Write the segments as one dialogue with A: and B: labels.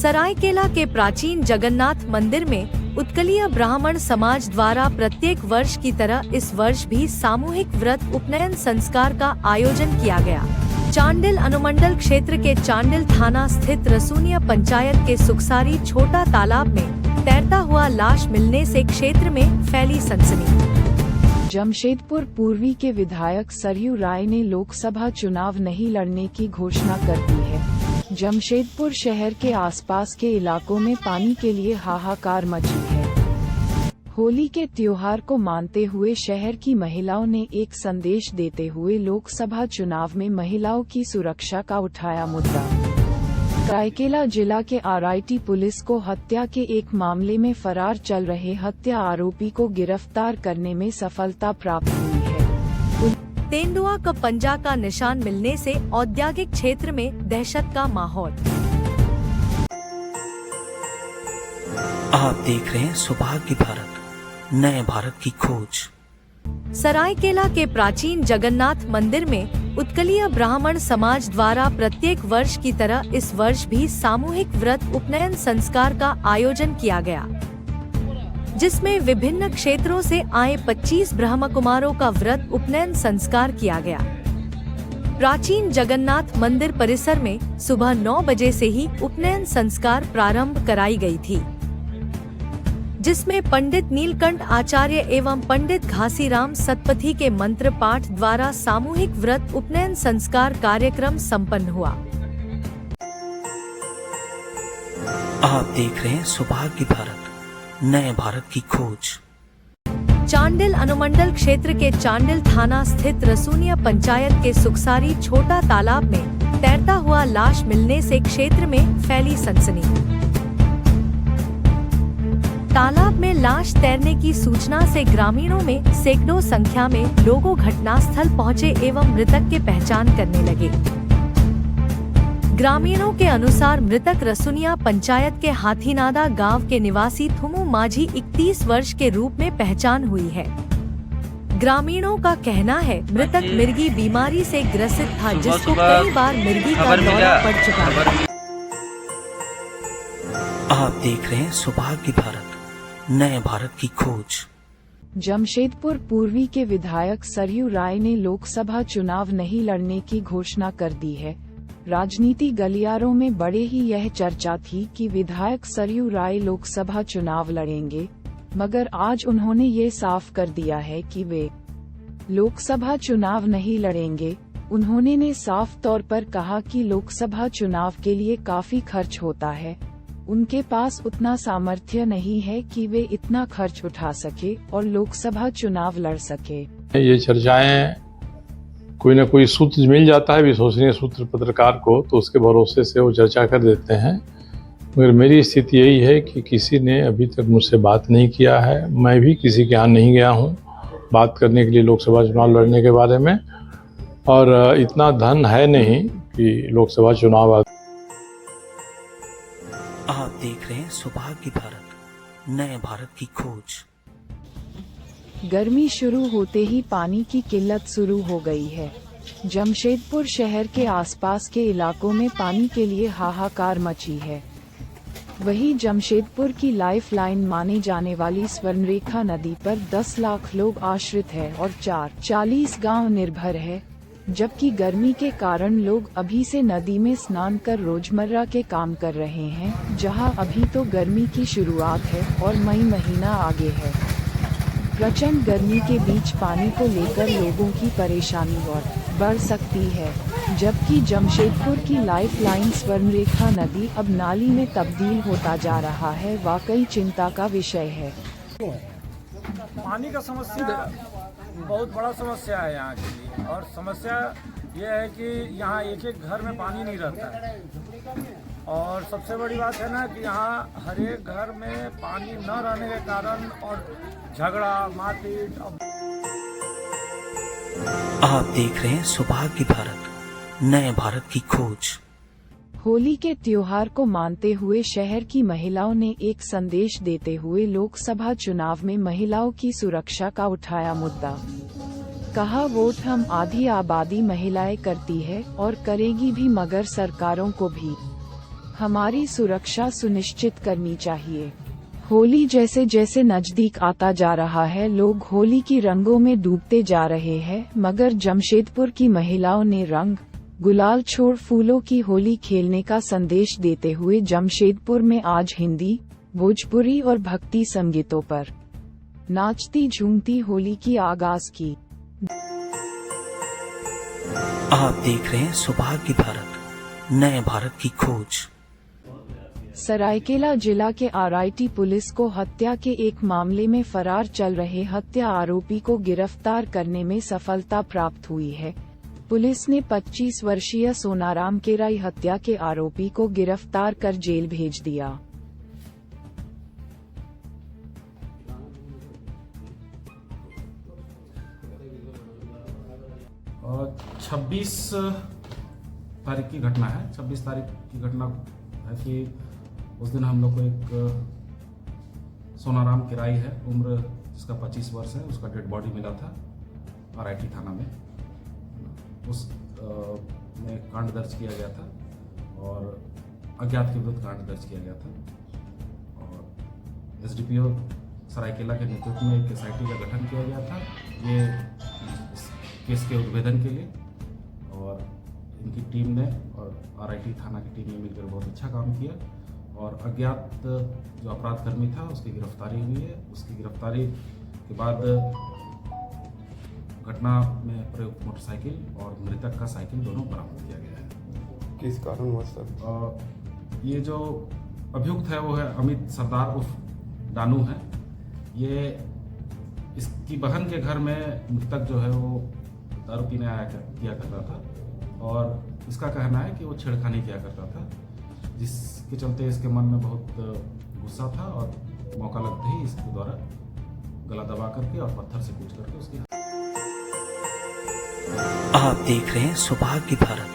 A: सरायकेला के प्राचीन जगन्नाथ मंदिर में उत्कलीय ब्राह्मण समाज द्वारा प्रत्येक वर्ष की तरह इस वर्ष भी सामूहिक व्रत उपनयन संस्कार का आयोजन किया गया। चांडिल अनुमंडल क्षेत्र के चांडिल थाना स्थित रसूनिया पंचायत के सुखसारी छोटा तालाब में तैरता हुआ लाश मिलने से क्षेत्र में फैली सनसनी।
B: जमशेदपुर पूर्वी के विधायक सरयू राय ने लोकसभा चुनाव नहीं लड़ने की घोषणा कर दी है। जमशेदपुर शहर के आसपास के इलाकों में पानी के लिए हाहाकार मची है। होली के त्योहार को मानते हुए शहर की महिलाओं ने एक संदेश देते हुए लोकसभा चुनाव में महिलाओं की सुरक्षा का उठाया मुद्दा। सरायकेला जिला के आरआईटी पुलिस को हत्या के एक मामले में फरार चल रहे हत्या आरोपी को गिरफ्तार करने में सफलता प्राप्त हुई है।
A: तेंदुआ का पंजा का निशान मिलने से औद्योगिक क्षेत्र में दहशत का माहौल।
C: आप देख रहे हैं सौभाग्य भारत, नए भारत की खोज।
A: सरायकेला के प्राचीन जगन्नाथ मंदिर में उत्कलीय ब्राह्मण समाज द्वारा प्रत्येक वर्ष की तरह इस वर्ष भी सामूहिक व्रत उपनयन संस्कार का आयोजन किया गया, जिसमें विभिन्न क्षेत्रों से आए 25 ब्रह्मकुमारों का व्रत उपनयन संस्कार किया गया। प्राचीन जगन्नाथ मंदिर परिसर में सुबह 9 बजे से ही उपनयन संस्कार प्रारंभ कराई गई थी, जिसमें पंडित नीलकंठ आचार्य एवं पंडित घासीराम सतपथी के मंत्र पाठ द्वारा सामूहिक व्रत उपनयन संस्कार कार्यक्रम संपन्न हुआ।
C: आप देख रहे हैं सौभाग्य भारत, नए भारत की खोज।
A: चांडिल अनुमंडल क्षेत्र के चांडिल थाना स्थित रसूनिया पंचायत के सुखसारी छोटा तालाब में तैरता हुआ लाश मिलने से क्षेत्र में फैली सनसनी। तालाब में लाश तैरने की सूचना से ग्रामीणों में सैकड़ों संख्या में लोगों घटनास्थल पहुंचे एवं मृतक की पहचान करने लगे। ग्रामीणों के अनुसार मृतक रसूनिया पंचायत के हाथीनादा गांव के निवासी थुमू माझी 31 वर्ष के रूप में पहचान हुई है। ग्रामीणों का कहना है मृतक मिर्गी बीमारी से ग्रसित था, जिसको कई बार मिर्गी का दौरा पड़ चुका है।
C: आप देख रहे हैं सौभाग्य भारत, नए भारत की खोज।
B: जमशेदपुर पूर्वी के विधायक सरयू राय ने लोकसभा चुनाव नहीं लड़ने की घोषणा कर दी है। राजनीति गलियारों में बड़े ही यह चर्चा थी कि विधायक सरयू राय लोकसभा चुनाव लड़ेंगे, मगर आज उन्होंने ये साफ कर दिया है कि वे लोकसभा चुनाव नहीं लड़ेंगे। उन्होंने ने साफ तौर पर कहा कि लोकसभा चुनाव के लिए काफी खर्च होता है, उनके पास उतना सामर्थ्य नहीं है कि वे इतना खर्च उठा सके और लोकसभा चुनाव लड़ सके।
D: ये चर्चाएं कोई न कोई सूत्र मिल जाता है विश्वसनीय सूत्र पत्रकार को, तो उसके भरोसे से वो चर्चा कर देते हैं। मगर मेरी स्थिति यही है कि किसी ने अभी तक मुझसे बात नहीं किया है, मैं भी किसी के यहाँ नहीं गया हूँ बात करने के लिए लोकसभा चुनाव लड़ने के बारे में, और इतना धन है नहीं कि लोकसभा चुनाव।
C: आप देख रहे हैं सौभाग्य भारत, नए भारत की खोज।
B: गर्मी शुरू होते ही पानी की किल्लत शुरू हो गई है। जमशेदपुर शहर के आसपास के इलाकों में पानी के लिए हाहाकार मची है। वहीं जमशेदपुर की लाइफ लाइन माने जाने वाली स्वर्णरेखा नदी पर 10 लाख लोग आश्रित है और 40 गांव निर्भर है, जबकि गर्मी के कारण लोग अभी से नदी में स्नान कर रोजमर्रा के काम कर रहे हैं, जहां अभी तो गर्मी की शुरुआत है और मई महीना आगे है। प्रचंड गर्मी के बीच पानी को लेकर लोगों की परेशानी और बढ़ सकती है, जबकि जमशेदपुर की लाइफ लाइन स्वर्णरेखा नदी अब नाली में तब्दील होता जा रहा है, वाकई चिंता का विषय है।
E: पानी का समस्या बहुत बड़ा समस्या है यहाँ के लिए, और समस्या यह है कि यहाँ एक एक घर में पानी नहीं रहता है, और सबसे बड़ी बात है ना कि यहाँ हर एक घर में पानी न रहने के कारण और झगड़ा मारपीट।
C: आप देख रहे हैं सौभाग्य भारत, नए भारत की खोज।
B: होली के त्योहार को मानते हुए शहर की महिलाओं ने एक संदेश देते हुए लोकसभा चुनाव में महिलाओं की सुरक्षा का उठाया मुद्दा। कहा वोट हम आधी आबादी महिलाएं करती है और करेगी भी, मगर सरकारों को भी हमारी सुरक्षा सुनिश्चित करनी चाहिए। होली जैसे जैसे नजदीक आता जा रहा है, लोग होली की रंगों में डूबते जा रहे हैं, मगर जमशेदपुर की महिलाओं ने रंग गुलाल छोड़ फूलों की होली खेलने का संदेश देते हुए जमशेदपुर में आज हिंदी, भोजपुरी और भक्ति संगीतों पर नाचती झूमती होली की आगाज की।
C: आप देख रहे हैं सौभाग्य भारत, नए भारत की खोज।
B: सरायकेला जिला के आरआईटी पुलिस को हत्या के एक मामले में फरार चल रहे हत्या आरोपी को गिरफ्तार करने में सफलता प्राप्त हुई है। पुलिस ने 25 वर्षीय सोनाराम केराई हत्या के आरोपी को गिरफ्तार कर जेल भेज दिया।
F: 26 तारीख की घटना है। 26 तारीख की घटना है कि उस दिन हम लोग को एक सोनाराम किराई है, उम्र जिसका 25 वर्ष है, उसका डेड बॉडी मिला था आरआईटी थाना में। उस में कांड दर्ज किया गया था और अज्ञात के विरुद्ध कांड दर्ज किया गया था और एसडीपीओ सरायकेला के नेतृत्व में एक एसआईटी का गठन किया गया था ये इस केस के उद्भेदन के लिए। और इनकी टीम ने और आरआईटी थाना की टीम ने मिलकर बहुत अच्छा काम किया और अज्ञात जो अपराधकर्मी था उसकी गिरफ्तारी हुई है। उसकी गिरफ्तारी के बाद घटना में प्रयुक्त मोटरसाइकिल और मृतक का साइकिल दोनों बरामद किया गया है।
G: किस कारणवश सर?
F: ये जो अभियुक्त है वो है अमित सरदार उर्फ डानू है। ये इसकी बहन के घर में मृतक जो है वो दारू पीने किया करता था और इसका कहना है कि वो छेड़खानी किया करता था, जिसके चलते इसके मन में बहुत गुस्सा था और मौका लगते ही इसके द्वारा गला दबा करके और पत्थर से कूच करके उसकी।
C: आप देख रहे हैं सौभाग्य भारत,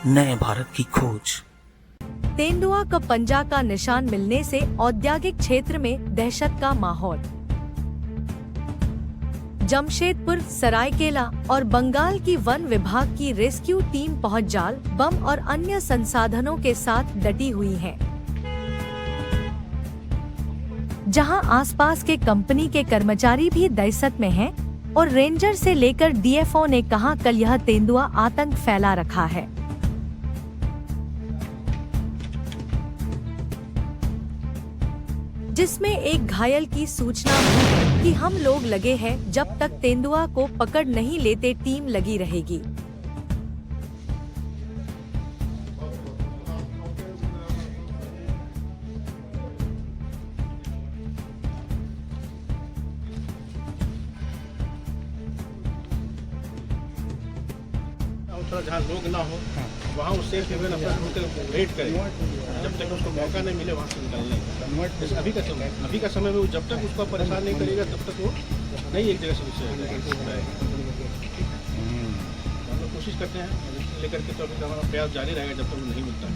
C: नए भारत की खोज।
A: तेंदुआ का पंजा का निशान मिलने से औद्योगिक क्षेत्र में दहशत का माहौल। जमशेदपुर, सरायकेला और बंगाल की वन विभाग की रेस्क्यू टीम पहुंच जाल, बम और अन्य संसाधनों के साथ डटी हुई है। जहां आसपास के कंपनी के कर्मचारी भी दहशत में हैं और रेंजर से लेकर डीएफओ ने कहा कल यह तेंदुआ आतंक फैला रखा है। जिसमें एक घायल की सूचना मिली कि हम लोग लगे हैं, जब तक तेंदुआ को पकड़ नहीं लेते टीम लगी रहेगी।
H: जहाँ लोग ना हो वहाँ उससे अपना वेट करें जब तक उसको मौका नहीं मिले वहाँ से निकलने का। अभी का समय में वो जब तक उसको परेशान नहीं करेगा तब तक वो नहीं एक जगह से उससे हम लोग कोशिश करते हैं लेकर के, तो अभी हमारा प्रयास जारी रहेगा जब तक वो नहीं मिलता है।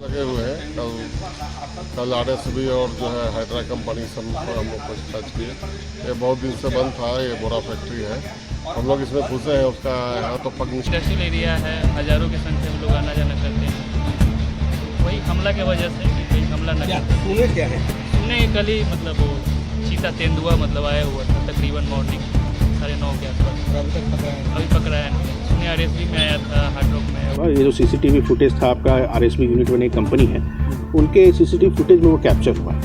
G: लगे हुए हैं कल आरएसबी और जो है हाइड्रा कंपनी सब हम लोग पूछताछ किए। ये बहुत दिन से बंद था, ये बोरा फैक्ट्री है, हम लोग इसमें घुसे हैं। उसका यहाँ तो
I: इंडस्ट्रियल एरिया है, हजारों की संख्या में लोग आना जाना करते हैं। वही हमला के वजह से कोई हमला न
H: सुने क्या है?
I: सुने कल ही मतलब वो चीता तेंदुआ मतलब आया हुआ था तकरीबन मॉर्निंग 9:30 के आसपास। अभी पकड़ाया नहीं। सुने आरएसबी में आया था, हार्ड रॉक में।
H: ये जो सीसीटीवी फुटेज था आपका आरएसबी यूनिट में एक कंपनी है, उनके सीसीटीवी फुटेज में वो कैप्चर हुआ है।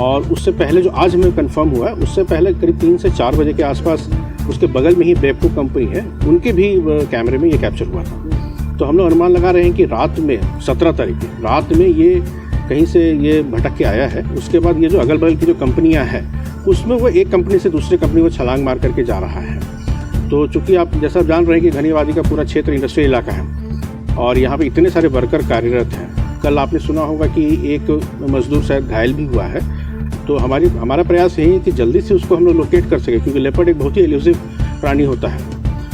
H: और उससे पहले जो आज हमें कंफर्म हुआ है, उससे पहले करीब 3 से 4 बजे के आसपास उसके बगल में ही बेवकूफ कंपनी है, उनके भी कैमरे में ये कैप्चर हुआ था। तो हम लोग अनुमान लगा रहे हैं कि रात में 17 तारीख की रात में ये कहीं से ये भटक के आया है। उसके बाद ये जो अगल बगल की जो कंपनियां हैं उसमें वो एक कंपनी से दूसरी कंपनी को छलांग मार करके जा रहा है। तो चूंकि आप जैसा जान रहे हैं कि घनी आबादी का पूरा क्षेत्र इंडस्ट्रियल इलाका है और यहाँ पे इतने सारे वर्कर कार्यरत हैं। कल आपने सुना होगा कि एक मजदूर शायद घायल भी हुआ है। तो हमारा प्रयास यही है कि जल्दी से उसको हम लोग लोकेट कर सकें, क्योंकि लेपर्ड एक बहुत ही एल्यूसिव प्राणी होता है।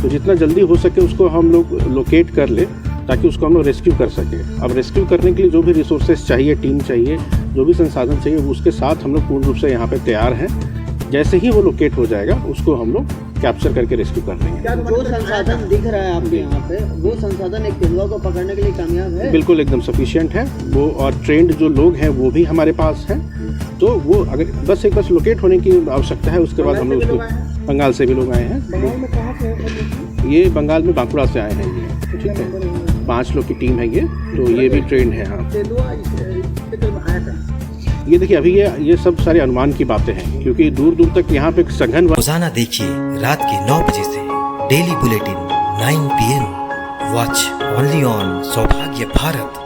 H: तो जितना जल्दी हो सके उसको हम लोग लोकेट कर ले ताकि उसको हम लोग रेस्क्यू कर सकें। अब रेस्क्यू करने के लिए जो भी रिसोर्सेज चाहिए, टीम चाहिए, जो भी संसाधन चाहिए, उसके साथ हम लोग पूर्ण रूप से यहाँ पे तैयार हैं। जैसे ही वो लोकेट हो जाएगा उसको हम लोग कैप्चर करके रेस्क्यू कर रहे हैं।
J: जो संसाधन दिख रहा है आपके यहाँ पे, वो संसाधन एक तेंदुआ को पकड़ने के लिए कामयाब है?
H: बिल्कुल एकदम सफिशिएंट है वो, और ट्रेंड जो लोग हैं वो भी हमारे पास हैं। तो वो अगर बस एक बस लोकेट होने की आवश्यकता है, उसके बाद हम लोग उसको बंगाल से भी लोग आए हैं। ये बंगाल में बांकुड़ा से आए हैं ये, ठीक है। 5 लोग की टीम है ये, तो ये भी ट्रेंड है। हाँ, ये देखिए अभी ये सब सारे अनुमान की बातें हैं, क्योंकि दूर दूर तक यहाँ पे सघन
K: रोजाना देखिए रात के 9 बजे से daily bulletin 9 PM। Watch only on सौभाग्य भारत।